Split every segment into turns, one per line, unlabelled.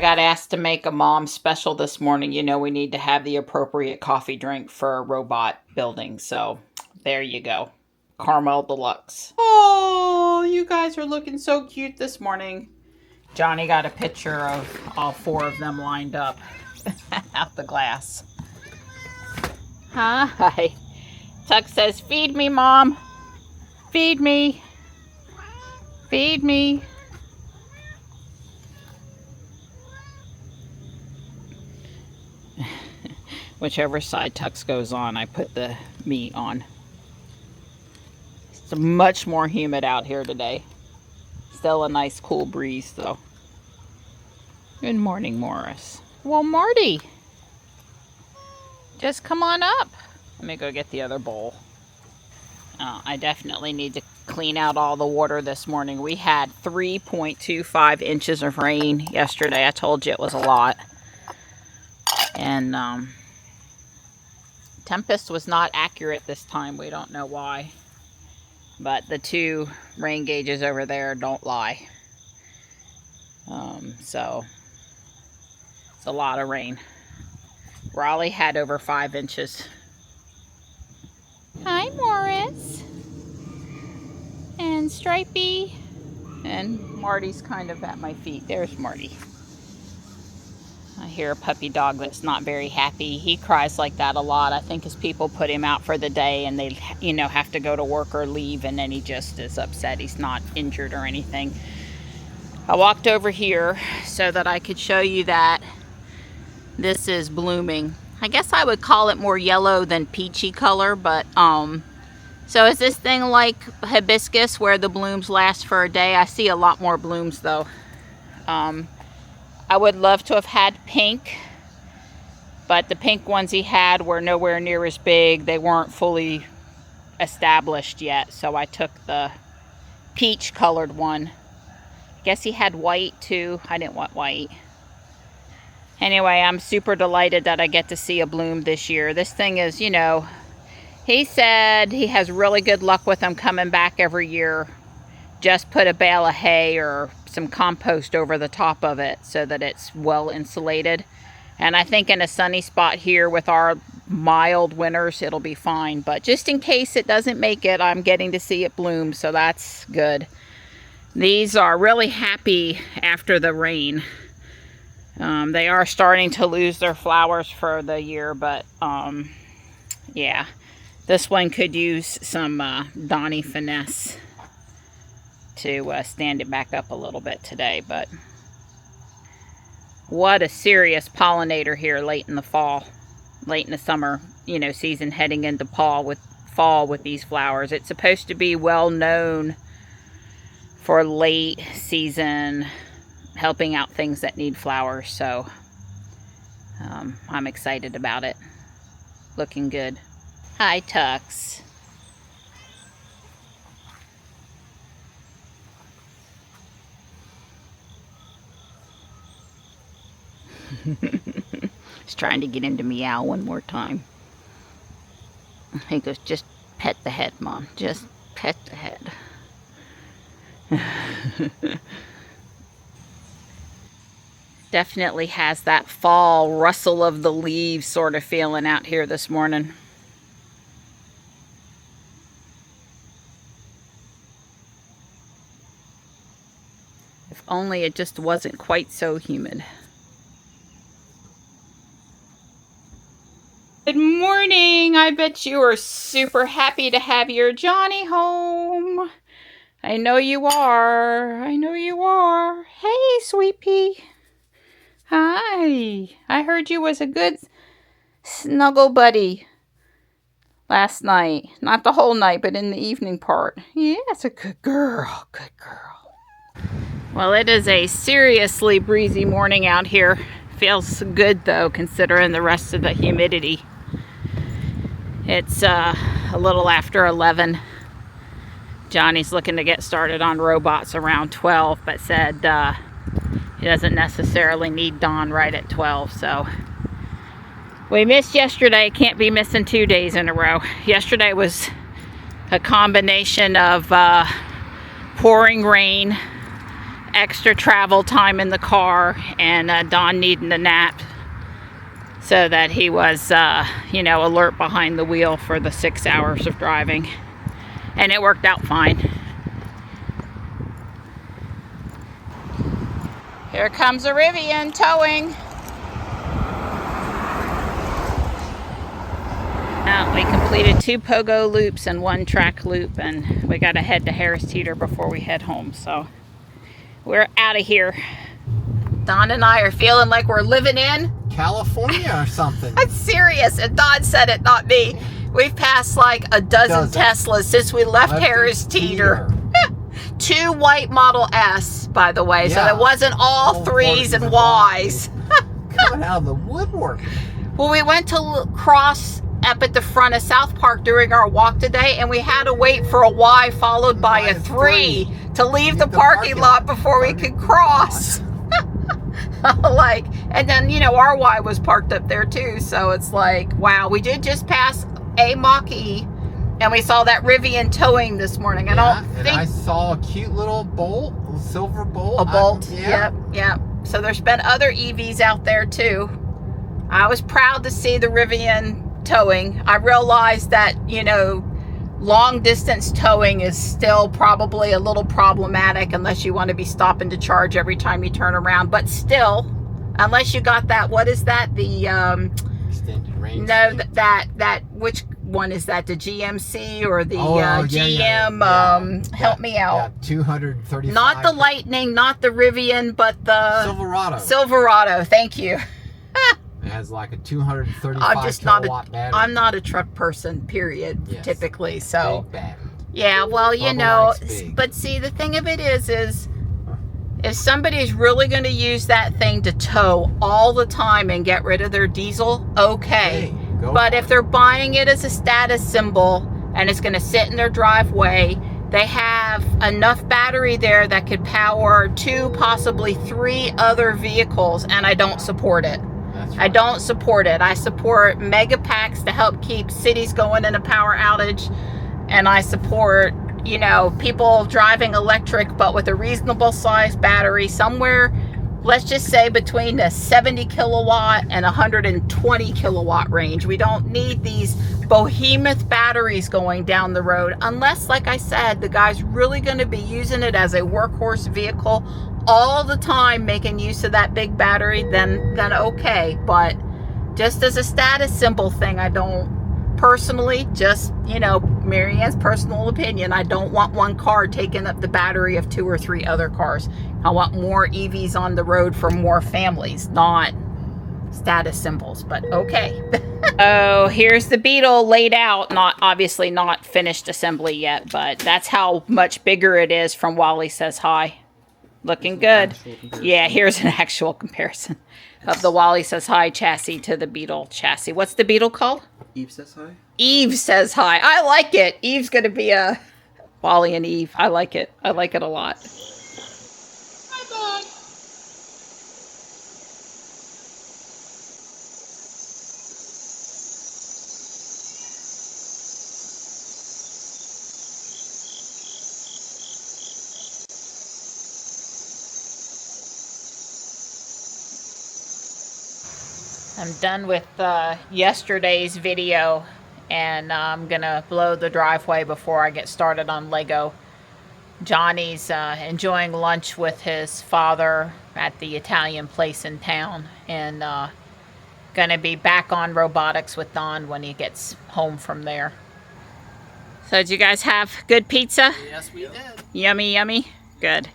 got asked to make a mom special this morning. You know, we need to have the appropriate coffee drink for a robot building. So there you go. Caramel Deluxe. Oh, you guys are looking so cute this morning. Johnny got a picture of all 4 of them lined up out the glass. Hi. Tuck says, feed me, Mom. Feed me. Feed me. Whichever side Tux goes on, I put the meat on. It's much more humid out here today. Still a nice cool breeze though. Good morning, Morris. Well, Marty, just come on up. Let me go get the other bowl. I definitely need to clean out all the water this morning. We had 3.25 inches of rain yesterday. I told you it was a lot. And Tempest was not accurate this time. We don't know why. But the 2 rain gauges over there don't lie. So it's a lot of rain. Raleigh had over 5 inches. Hi, Morris. And Stripey. And Marty's kind of at my feet. There's Marty. I hear a puppy dog that's not very happy. He cries like that a lot. I think his people put him out for the day and they, you know, have to go to work or leave, and then he just is upset. He's not injured or anything. I walked over here so that I could show you that this is blooming. I guess I would call it more yellow than peachy color, but so is this thing like hibiscus where the blooms last for a day? I see a lot more blooms though. I would love to have had pink, but the pink ones he had were nowhere near as big. They weren't fully established yet, so I took the peach colored one. I guess he had white too. I didn't want white. Anyway, I'm super delighted that I get to see a bloom this year. This thing is, you know, he said he has really good luck with them coming back every year. Just put a bale of hay or some compost over the top of it so that it's well insulated. And I think in a sunny spot here with our mild winters, it'll be fine. But just in case it doesn't make it, I'm getting to see it bloom, so that's good. These are really happy after the rain. They are starting to lose their flowers for the year, but yeah, this one could use some Donnie finesse to stand it back up a little bit today. But what a serious pollinator here late in the fall, late in the summer, you know, season, heading into fall with these flowers. It's supposed to be well known for late season helping out things that need flowers, so I'm excited about it. Looking good. Hi, Tux. He's trying to get him to meow one more time. He goes, just pet the head, Mom. Just pet the head. Definitely has that fall rustle of the leaves sort of feeling out here this morning. If only it just wasn't quite so humid. Good morning. I bet you are super happy to have your Johnny home. I know you are. I know you are. Hey, sweet pea. Hi. I heard you was a good snuggle buddy last night. Not the whole night, but in the evening part. Yeah, it's a good girl. Good girl. Well, it is a seriously breezy morning out here. Feels good though, considering the rest of the humidity. It's a little after 11. Johnny's looking to get started on robots around 12, but said he doesn't necessarily need Dawn right at 12. So we missed yesterday. Can't be missing 2 days in a row. Yesterday was a combination of pouring rain extra travel time in the car, and Don needing a nap so that he was, you know, alert behind the wheel for the 6 hours of driving. And it worked out fine. Here comes a Rivian towing. We completed 2 pogo loops and 1 track loop, and we got to head to Harris Teeter before we head home, so we're out of here. Don and I are feeling like we're living in
California or something.
I'm serious, and Don said it, not me. We've passed like a dozen Teslas since we left Harris Teeter. 2 white Model S, by the way, so it wasn't all 3s and Ys.
Coming out of the woodwork.
Well, we went to cross up at the front of South Park during our walk today, and we had to wait for a Y followed by a 3 to leave the parking lot before we could cross. Like, and then, you know, our Y was parked up there too, so it's like, wow. We did just pass a Mach-E, and we saw that Rivian towing this morning. I don't think
I saw a cute little bolt, a silver bolt.
A bolt, yep. So there's been other EVs out there too. I was proud to see the Rivian towing. I realized that, you know, long distance towing is still probably a little problematic unless you want to be stopping to charge every time you turn around, but still, unless you got that, what is that, the
extended range?
No, that which one is that, the GMC or the GM? Help me out.
Yeah, 235.
Not the Lightning, not the Rivian, but the Silverado. Thank you.
It has like a 235 kilowatt battery.
I'm not a truck person, period, typically. So,
big battery.
Yeah, well, you know, but see, the thing of it is if somebody's really going to use that thing to tow all the time and get rid of their diesel, okay. But if they're buying it as a status symbol and it's going to sit in their driveway, they have enough battery there that could power 2, possibly 3 other vehicles, and I don't support it. I don't support it. I support mega packs to help keep cities going in a power outage. And I support, you know, people driving electric, but with a reasonable size battery somewhere, let's just say between the 70 kilowatt and 120 kilowatt range. We don't need these behemoth batteries going down the road unless, like I said, the guy's really going to be using it as a workhorse vehicle all the time, making use of that big battery, then okay. But just as a status symbol thing, I don't personally, just, you know, Marianne's personal opinion, I don't want one car taking up the battery of 2 or 3 other cars. I want more EVs on the road for more families, not status symbols, but okay. Oh, here's the Beetle laid out. Obviously not finished assembly yet, but that's how much bigger it is from Wally Says Hi. Looking good. Yeah, here's an actual comparison of the Wally Says Hi chassis to the Beetle chassis. What's the Beetle called?
Eve Says Hi.
Eve Says Hi. I like it. Eve's going to be a Wally and Eve. I like it. I like it a lot. I'm done with yesterday's video, and I'm gonna blow the driveway before I get started on Lego. Johnny's enjoying lunch with his father at the Italian place in town, and gonna be back on robotics with Don when he gets home from there. So did you guys have good pizza?
Yes, we did.
Yummy, yummy? Good.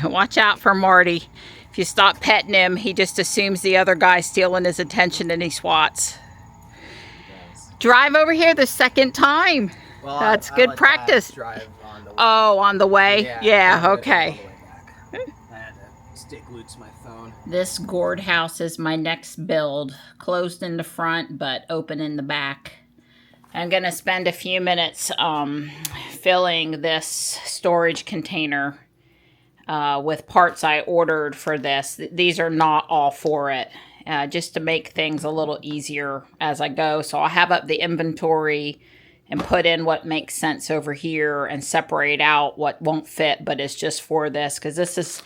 Watch out for Marty. If you stop petting him, he just assumes the other guy's stealing his attention and he swats. Drive over here the second time. Well, that's good practice.
Drive on the way.
Oh, on the way? Yeah, okay.
I had to stay glued to my phone.
This gourd house is my next build. Closed in the front, but open in the back. I'm going to spend a few minutes filling this storage container with parts I ordered for this. These are not all for it, just to make things a little easier as I go. So I'll have up the inventory and put in what makes sense over here and separate out what won't fit, but it's just for this, because this is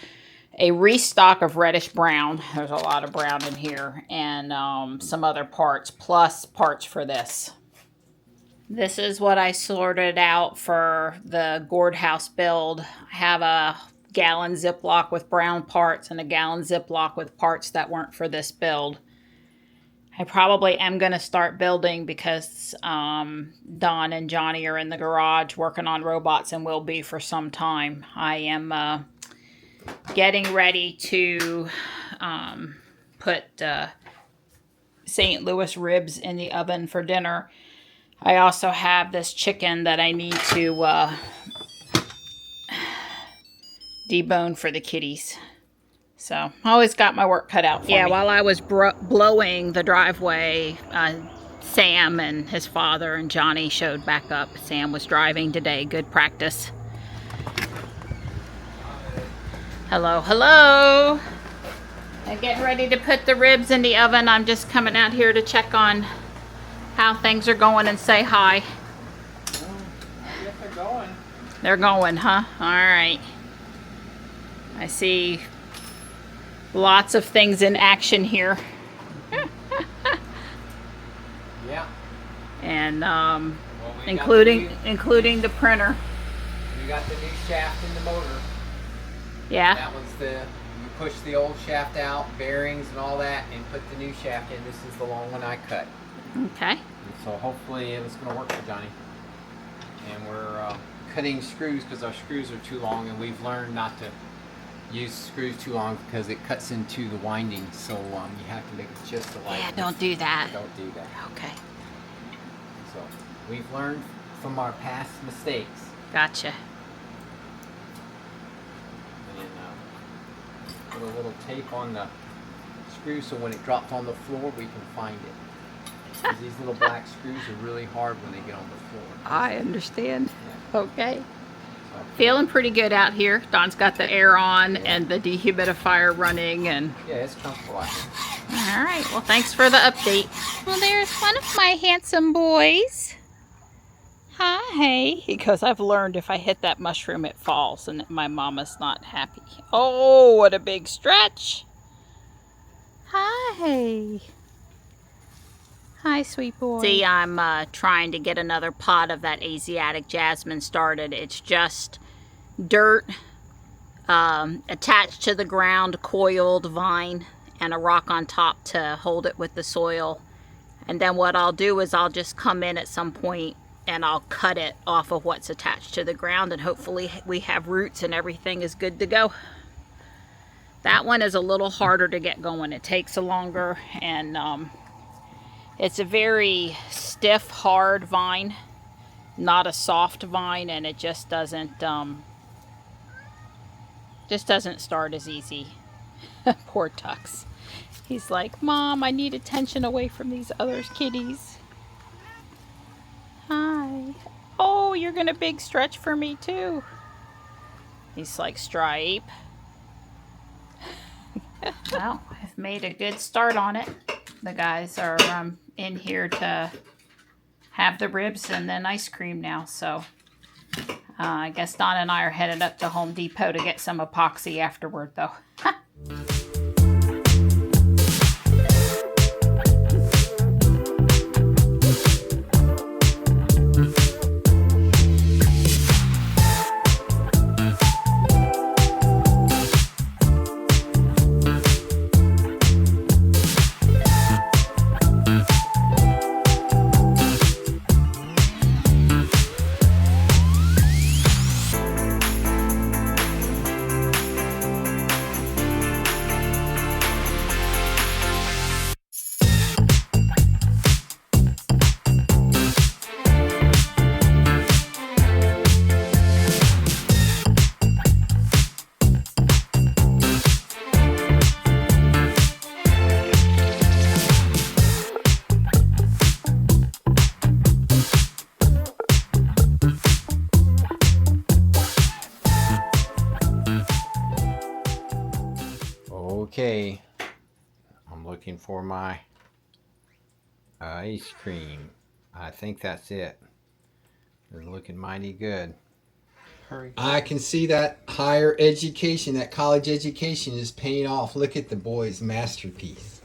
a restock of reddish brown. There's a lot of brown in here, and some other parts, plus parts for this. This is what I sorted out for the gourd house build. I have a gallon Ziploc with brown parts and a gallon Ziploc with parts that weren't for this build. I probably am going to start building because Don and Johnny are in the garage working on robots and will be for some time. I am getting ready to put St. Louis ribs in the oven for dinner. I also have this chicken that I need to debone for the kitties. So, I always got my work cut out for me. Yeah, while I was blowing the driveway, Sam and his father and Johnny showed back up. Sam was driving today. Good practice. Hello, hello. I'm getting ready to put the ribs in the oven. I'm just coming out here to check on how things are going and say hi.
I guess they're going.
They're going, huh? All right. I see lots of things in action here.
Yeah.
And
Well,
including the printer.
We got the new shaft in the motor.
Yeah.
That was you push the old shaft out, bearings and all that, and put the new shaft in. This is the long one I cut.
Okay.
And so hopefully it's going to work for Johnny. And we're cutting screws because our screws are too long, and we've learned not to use screws too long because it cuts into the winding. So you have to make it just the right.
Yeah, don't do that.
Don't do that.
Okay.
So we've learned from our past mistakes.
Gotcha.
And put a little tape on the screw so when it drops on the floor we can find it. 'Cause these little black screws are really hard when they get on the floor.
I understand.
Yeah.
Okay.
So,
Feeling pretty good out here. Don's got the air on and the dehumidifier running, and
yeah, it's comfortable out here.
all right. Well, thanks for the update. Well, there's one of my handsome boys. Hi. Because I've learned if I hit that mushroom, it falls, and my mama's not happy. Oh, what a big stretch. Hi. Hi, sweet boy. See, I'm trying to get another pot of that Asiatic jasmine started. It's just dirt attached to the ground, coiled vine, and a rock on top to hold it with the soil. And then what I'll do is I'll just come in at some point and I'll cut it off of what's attached to the ground, and hopefully we have roots and everything is good to go. That one is a little harder to get going. It takes longer, and it's a very stiff, hard vine, not a soft vine, and it just doesn't start as easy. Poor Tux. He's like, Mom, I need attention away from these other kitties. Hi. Oh, you're gonna big stretch for me too. He's like, Stripe. Well, I've made a good start on it. The guys are in here to have the ribs and then ice cream now, so I guess Don and I are headed up to Home Depot to get some epoxy afterward, though.
Okay, I'm looking for my ice cream. I think that's it. It's looking mighty good. Hurry.
I can see that higher education, that college education is paying off. Look at the boy's masterpiece.